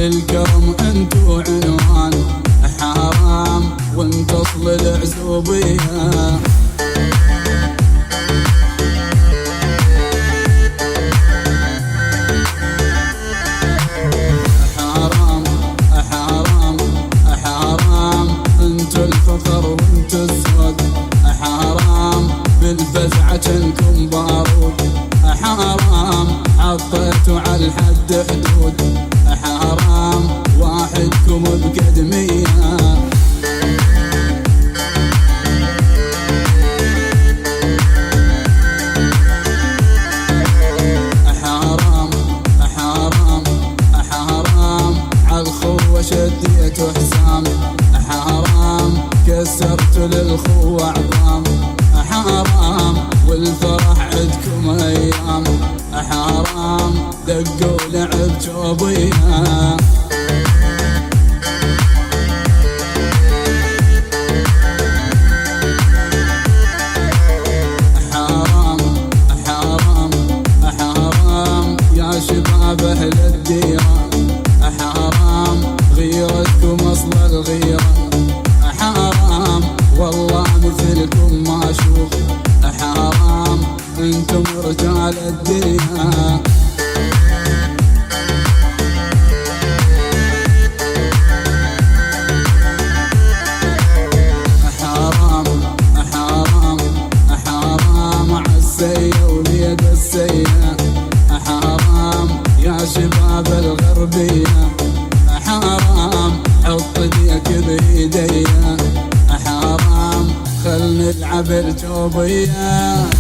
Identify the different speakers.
Speaker 1: للكرم انتو عنوان، حرام وانت اصل العزوبية. حرام حرام حرام انتو الفخر وانتو الزود، حرام بالفزعة جنكم بارود، حرام حطيتوا على الحد حدود، حرام واحدكم بقدمية. حرام حرام حرام عالخوة شديتوا حسام، حرام كسرتوا للخوة عظام، حرام والفرح عندكم ايام، حرام دقوا لعب جوبيها. حرام حرام حرام يا شباب اهل الديرة، حرام غيرتكم اصل الغيرة، حرام والله مثلكم ما اشوف، حرام انتم رجال الدنيا. حرام حرام حرام عالسية وليد السية، حرام يا شباب الغربية، حرام حط ايديك بايديا، حرام خل نلعب الجوبية.